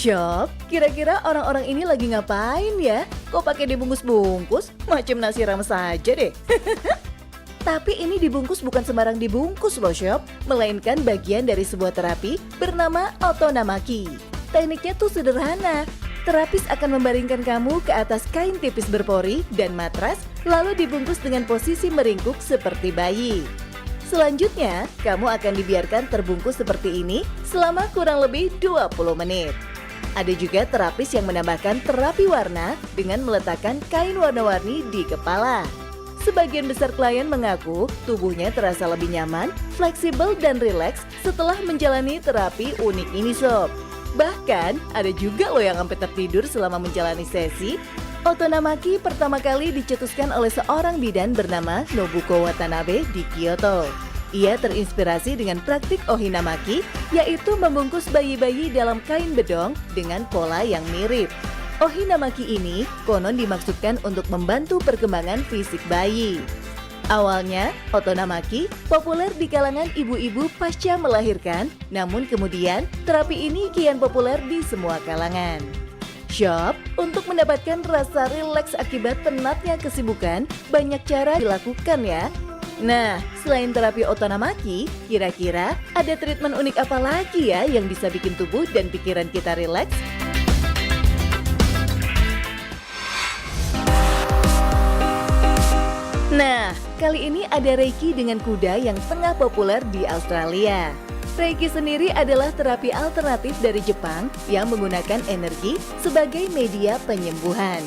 Shop, kira-kira orang-orang ini lagi ngapain ya? Kok pakai dibungkus-bungkus? Macam nasi rames saja deh. Tapi ini dibungkus bukan sembarang dibungkus loh Shop, melainkan bagian dari sebuah terapi bernama Otonamaki. Tekniknya tuh sederhana. Terapis akan membaringkan kamu ke atas kain tipis berpori dan matras, lalu dibungkus dengan posisi meringkuk seperti bayi. Selanjutnya, kamu akan dibiarkan terbungkus seperti ini selama kurang lebih 20 menit. Ada juga terapis yang menambahkan terapi warna dengan meletakkan kain warna-warni di kepala. Sebagian besar klien mengaku tubuhnya terasa lebih nyaman, fleksibel, dan rileks setelah menjalani terapi unik ini Sob. Bahkan, ada juga loh yang sampai tertidur selama menjalani sesi. Otonamaki pertama kali dicetuskan oleh seorang bidan bernama Nobuko Watanabe di Kyoto. Ia terinspirasi dengan praktik Ohinamaki, yaitu membungkus bayi-bayi dalam kain bedong dengan pola yang mirip. Ohinamaki ini konon dimaksudkan untuk membantu perkembangan fisik bayi. Awalnya, Otonamaki populer di kalangan ibu-ibu pasca melahirkan, namun kemudian terapi ini kian populer di semua kalangan. Shop, untuk mendapatkan rasa rileks akibat penatnya kesibukan, banyak cara dilakukan ya. Nah, selain terapi Otonamaki, kira-kira ada treatment unik apa lagi ya yang bisa bikin tubuh dan pikiran kita rileks? Nah, kali ini ada Reiki dengan kuda yang tengah populer di Australia. Reiki sendiri adalah terapi alternatif dari Jepang yang menggunakan energi sebagai media penyembuhan.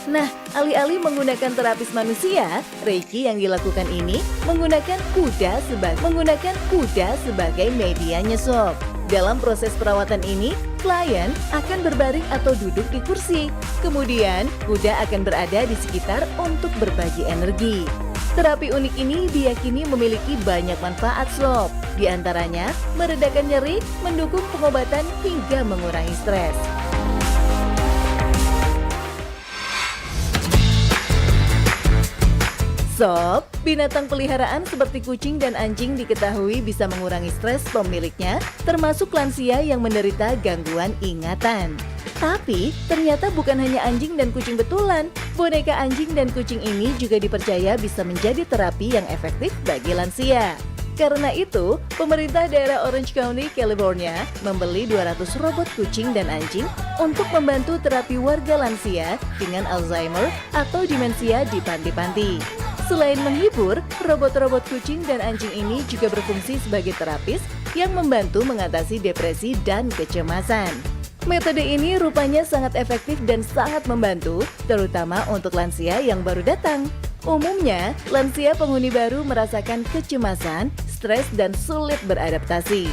Nah, alih-alih menggunakan terapis manusia, Reiki yang dilakukan ini menggunakan kuda sebagai medianya Sob. Dalam proses perawatan ini, klien akan berbaring atau duduk di kursi. Kemudian, kuda akan berada di sekitar untuk berbagi energi. Terapi unik ini diyakini memiliki banyak manfaat Sob. Di antaranya, meredakan nyeri, mendukung pengobatan, hingga mengurangi stres. Sob, binatang peliharaan seperti kucing dan anjing diketahui bisa mengurangi stres pemiliknya, termasuk lansia yang menderita gangguan ingatan. Tapi, ternyata bukan hanya anjing dan kucing betulan. Boneka anjing dan kucing ini juga dipercaya bisa menjadi terapi yang efektif bagi lansia. Karena itu, pemerintah daerah Orange County, California, membeli 200 robot kucing dan anjing untuk membantu terapi warga lansia dengan Alzheimer atau demensia di panti-panti. Selain menghibur, robot-robot kucing dan anjing ini juga berfungsi sebagai terapis yang membantu mengatasi depresi dan kecemasan. Metode ini rupanya sangat efektif dan sangat membantu, terutama untuk lansia yang baru datang. Umumnya, lansia penghuni baru merasakan kecemasan, stres, dan sulit beradaptasi.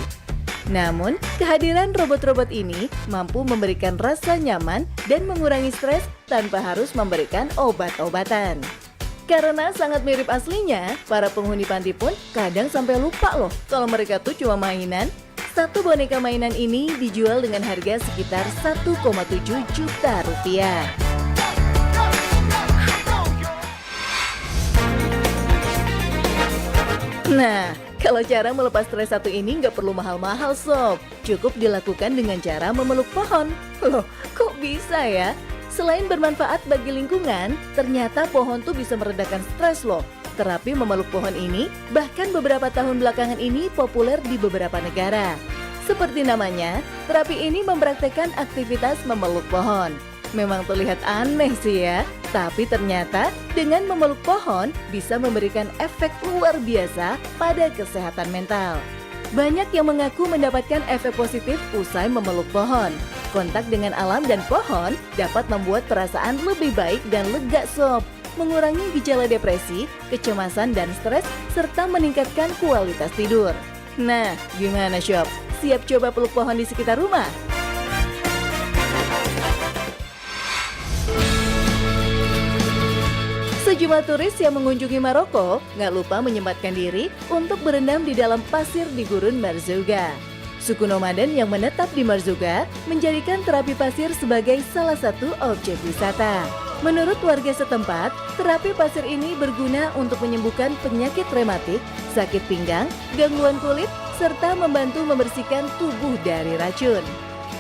Namun, kehadiran robot-robot ini mampu memberikan rasa nyaman dan mengurangi stres tanpa harus memberikan obat-obatan. Karena sangat mirip aslinya, para penghuni panti pun kadang sampai lupa loh kalau mereka tuh cuma mainan. Satu boneka mainan ini dijual dengan harga sekitar 1,7 juta rupiah. Nah, kalau cara melepas stres satu ini nggak perlu mahal-mahal Sob. Cukup dilakukan dengan cara memeluk pohon. Loh, kok bisa ya? Selain bermanfaat bagi lingkungan, ternyata pohon tuh bisa meredakan stres loh. Terapi memeluk pohon ini bahkan beberapa tahun belakangan ini populer di beberapa negara. Seperti namanya, terapi ini mempraktekkan aktivitas memeluk pohon. Memang terlihat aneh sih ya, tapi ternyata dengan memeluk pohon bisa memberikan efek luar biasa pada kesehatan mental. Banyak yang mengaku mendapatkan efek positif usai memeluk pohon. Kontak dengan alam dan pohon dapat membuat perasaan lebih baik dan lega Sob, mengurangi gejala depresi, kecemasan dan stres, serta meningkatkan kualitas tidur. Nah, gimana Sob? Siap coba peluk pohon di sekitar rumah? Sejumlah turis yang mengunjungi Maroko nggak lupa menyempatkan diri untuk berendam di dalam pasir di gurun Marzouga. Suku nomaden yang menetap di Marzouga menjadikan terapi pasir sebagai salah satu objek wisata. Menurut warga setempat, terapi pasir ini berguna untuk menyembuhkan penyakit rematik, sakit pinggang, gangguan kulit, serta membantu membersihkan tubuh dari racun.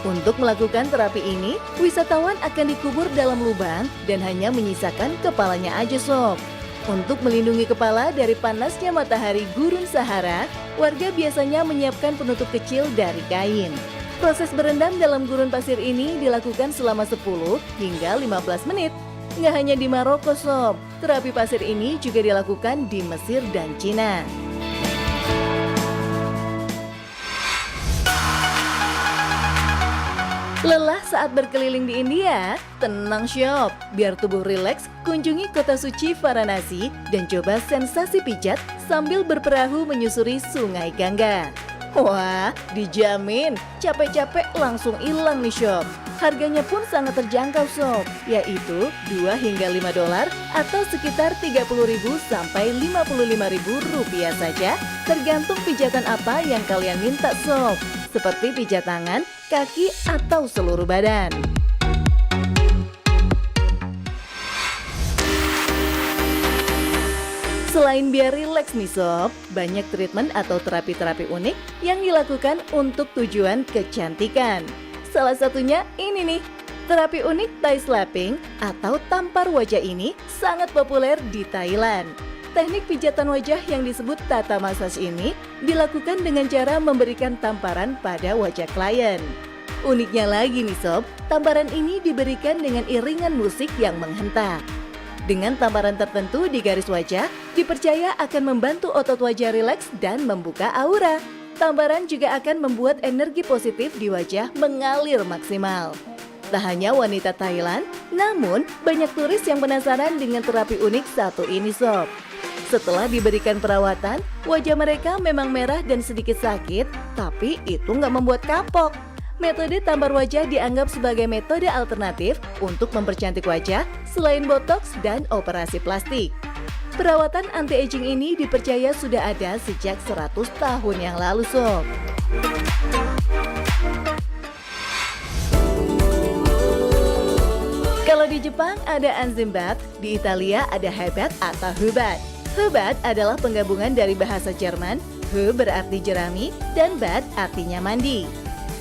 Untuk melakukan terapi ini, wisatawan akan dikubur dalam lubang dan hanya menyisakan kepalanya aja sob. Untuk melindungi kepala dari panasnya matahari gurun Sahara, warga biasanya menyiapkan penutup kecil dari kain. Proses berendam dalam gurun pasir ini dilakukan selama 10 hingga 15 menit. Nggak hanya di Maroko sob, terapi pasir ini juga dilakukan di Mesir dan Cina. Lelah saat berkeliling di India? Tenang Shop, biar tubuh rileks, kunjungi kota suci Varanasi dan coba sensasi pijat sambil berperahu menyusuri Sungai Gangga. Wah, dijamin capek-capek langsung hilang nih Shop. Harganya pun sangat terjangkau Sob, yaitu 2 hingga 5 dolar atau sekitar 30.000 sampai 55.000 rupiah saja, tergantung pijatan apa yang kalian minta Sob, seperti pijat tangan, kaki, atau seluruh badan. Selain biar rileks nih sob, banyak treatment atau terapi-terapi unik yang dilakukan untuk tujuan kecantikan. Salah satunya ini nih, terapi unik Thai slapping atau tampar wajah ini sangat populer di Thailand. Teknik pijatan wajah yang disebut tata massage ini dilakukan dengan cara memberikan tamparan pada wajah klien. Uniknya lagi nih sob, tamparan ini diberikan dengan iringan musik yang menghentak. Dengan tamparan tertentu di garis wajah, dipercaya akan membantu otot wajah rileks dan membuka aura. Tamparan juga akan membuat energi positif di wajah mengalir maksimal. Tak hanya wanita Thailand, namun banyak turis yang penasaran dengan terapi unik satu ini sob. Setelah diberikan perawatan, wajah mereka memang merah dan sedikit sakit, tapi itu nggak membuat kapok. Metode tampar wajah dianggap sebagai metode alternatif untuk mempercantik wajah selain botox dan operasi plastik. Perawatan anti-aging ini dipercaya sudah ada sejak 100 tahun yang lalu sob. Kalau di Jepang ada enzim bath, di Italia ada Hebat atau Hubat. Hubat adalah penggabungan dari bahasa Jerman, Hu berarti jerami, dan Bad artinya mandi.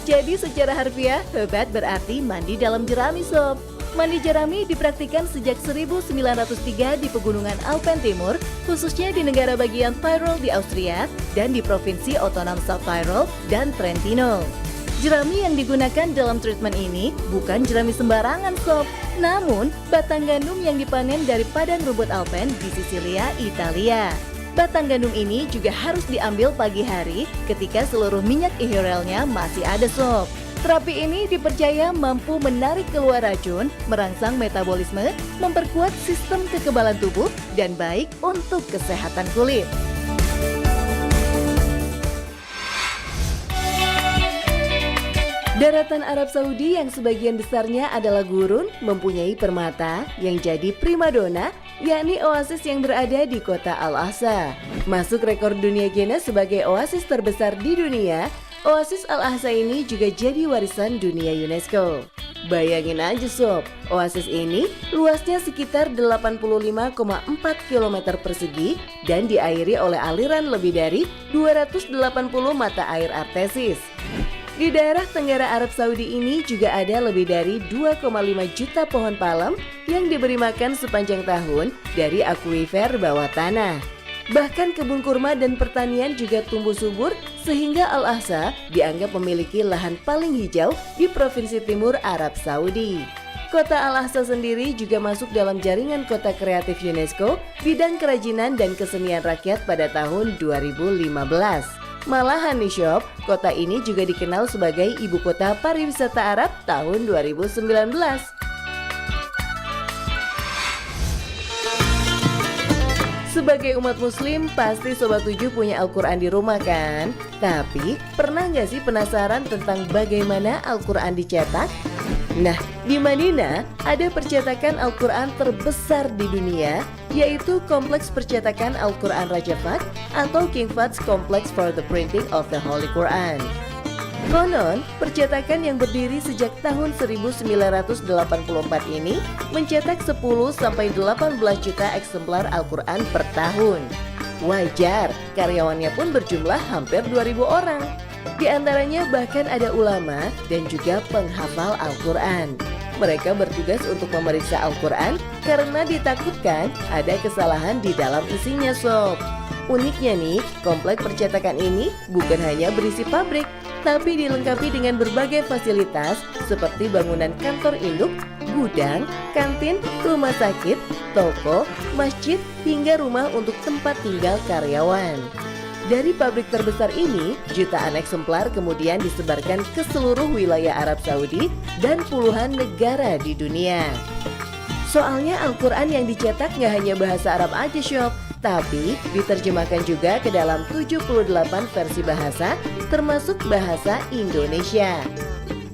Jadi secara harfiah, Hebat berarti mandi dalam jerami sob. Mandi jerami dipraktikkan sejak 1903 di pegunungan Alpen Timur, khususnya di negara bagian Tyrol di Austria dan di Provinsi Otonom South Tyrol dan Trentino. Jerami yang digunakan dalam treatment ini bukan jerami sembarangan sob, namun batang gandum yang dipanen dari padang rumput Alpen di Sisilia, Italia. Batang gandum ini juga harus diambil pagi hari ketika seluruh minyak ihorelnya masih ada sob. Terapi ini dipercaya mampu menarik keluar racun, merangsang metabolisme, memperkuat sistem kekebalan tubuh, dan baik untuk kesehatan kulit. Daratan Arab Saudi yang sebagian besarnya adalah gurun mempunyai permata yang jadi primadona, yakni oasis yang berada di kota Al-Ahsa. Masuk rekor dunia Guinness sebagai oasis terbesar di dunia, oasis Al-Ahsa ini juga jadi warisan dunia UNESCO. Bayangin aja sob, oasis ini luasnya sekitar 85,4 km persegi dan diairi oleh aliran lebih dari 280 mata air artesis. Di daerah Tenggara Arab Saudi ini juga ada lebih dari 2,5 juta pohon palem yang diberi makan sepanjang tahun dari akuifer bawah tanah. Bahkan kebun kurma dan pertanian juga tumbuh subur sehingga Al-Ahsa dianggap memiliki lahan paling hijau di Provinsi Timur Arab Saudi. Kota Al-Ahsa sendiri juga masuk dalam jaringan kota kreatif UNESCO bidang kerajinan dan kesenian rakyat pada tahun 2015. Malahan nih Shop, kota ini juga dikenal sebagai ibu kota pariwisata Arab tahun 2019. Sebagai umat muslim, pasti Sobat 7 punya Al-Quran di rumah kan? Tapi, pernah nggak sih penasaran tentang bagaimana Al-Quran dicetak? Nah, di Madinah ada percetakan Al-Quran terbesar di dunia, yaitu Kompleks Percetakan Al-Quran Raja Fahd atau King Fahd's Complex for the Printing of the Holy Quran. Konon, percetakan yang berdiri sejak tahun 1984 ini mencetak 10-18 juta eksemplar Al-Quran per tahun. Wajar, karyawannya pun berjumlah hampir 2.000 orang. Di antaranya bahkan ada ulama dan juga penghafal Al-Quran. Mereka bertugas untuk memeriksa Al-Quran karena ditakutkan ada kesalahan di dalam isinya sob. Uniknya nih, komplek percetakan ini bukan hanya berisi pabrik, tapi dilengkapi dengan berbagai fasilitas seperti bangunan kantor induk, gudang, kantin, rumah sakit, toko, masjid, hingga rumah untuk tempat tinggal karyawan. Dari pabrik terbesar ini, jutaan eksemplar kemudian disebarkan ke seluruh wilayah Arab Saudi dan puluhan negara di dunia. Soalnya Al-Quran yang dicetak nggak hanya bahasa Arab aja Sob, tapi diterjemahkan juga ke dalam 78 versi bahasa, termasuk bahasa Indonesia.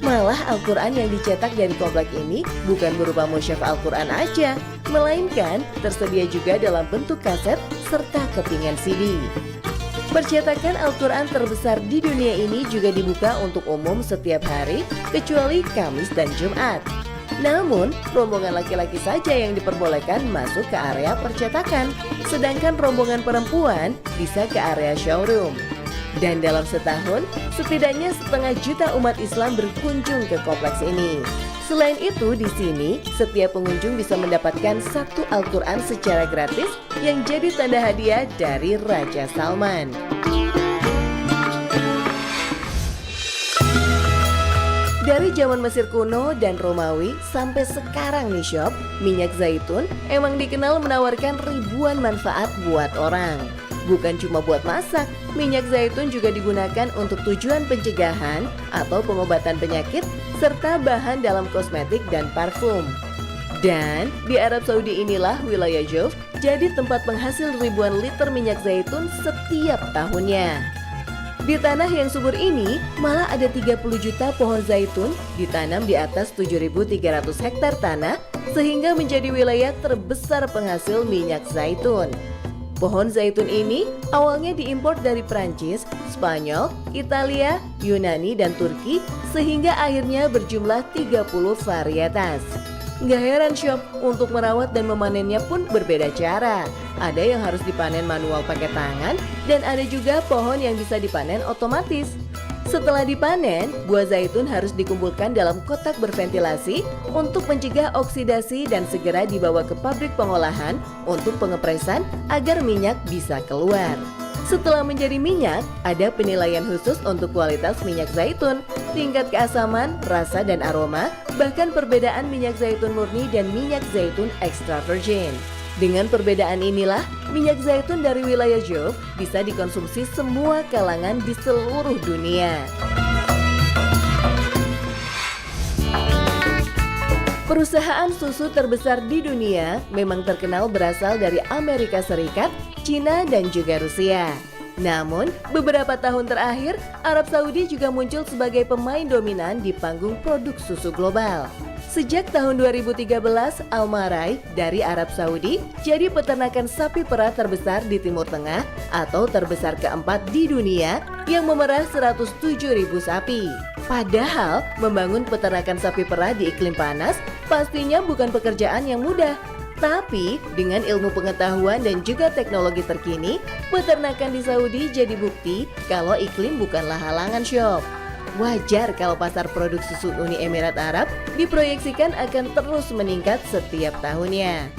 Malah Al-Quran yang dicetak dari komplek ini bukan berupa mushaf Al-Quran aja, melainkan tersedia juga dalam bentuk kaset serta kepingan CD. Percetakan Al-Quran terbesar di dunia ini juga dibuka untuk umum setiap hari, kecuali Kamis dan Jumat. Namun, rombongan laki-laki saja yang diperbolehkan masuk ke area percetakan, sedangkan rombongan perempuan bisa ke area showroom. Dan dalam setahun, setidaknya 1,5 juta umat Islam berkunjung ke kompleks ini. Selain itu, di sini setiap pengunjung bisa mendapatkan satu Al-Quran secara gratis yang jadi tanda hadiah dari Raja Salman. Dari zaman Mesir kuno dan Romawi sampai sekarang nih Sob, minyak zaitun emang dikenal menawarkan ribuan manfaat buat orang. Bukan cuma buat masak, minyak zaitun juga digunakan untuk tujuan pencegahan atau pengobatan penyakit serta bahan dalam kosmetik dan parfum. Dan di Arab Saudi inilah wilayah Juf jadi tempat penghasil ribuan liter minyak zaitun setiap tahunnya. Di tanah yang subur ini malah ada 30 juta pohon zaitun ditanam di atas 7.300 hektar tanah sehingga menjadi wilayah terbesar penghasil minyak zaitun. Pohon zaitun ini awalnya diimpor dari Prancis, Spanyol, Italia, Yunani, dan Turki sehingga akhirnya berjumlah 30 varietas. Nggak heran Sob, untuk merawat dan memanennya pun berbeda cara. Ada yang harus dipanen manual pakai tangan dan ada juga pohon yang bisa dipanen otomatis. Setelah dipanen, buah zaitun harus dikumpulkan dalam kotak berventilasi untuk mencegah oksidasi dan segera dibawa ke pabrik pengolahan untuk pengepresan agar minyak bisa keluar. Setelah menjadi minyak, ada penilaian khusus untuk kualitas minyak zaitun, tingkat keasaman, rasa dan aroma, bahkan perbedaan minyak zaitun murni dan minyak zaitun extra virgin. Dengan perbedaan inilah, minyak zaitun dari wilayah Juf bisa dikonsumsi semua kalangan di seluruh dunia. Perusahaan susu terbesar di dunia memang terkenal berasal dari Amerika Serikat, Cina, dan juga Rusia. Namun, beberapa tahun terakhir, Arab Saudi juga muncul sebagai pemain dominan di panggung produk susu global. Sejak tahun 2013, Almarai dari Arab Saudi jadi peternakan sapi perah terbesar di Timur Tengah atau terbesar keempat di dunia yang memerah 107.000 sapi. Padahal, membangun peternakan sapi perah di iklim panas pastinya bukan pekerjaan yang mudah. Tapi, dengan ilmu pengetahuan dan juga teknologi terkini, peternakan di Saudi jadi bukti kalau iklim bukanlah halangan Sob. Wajar kalau pasar produk susu Uni Emirat Arab diproyeksikan akan terus meningkat setiap tahunnya.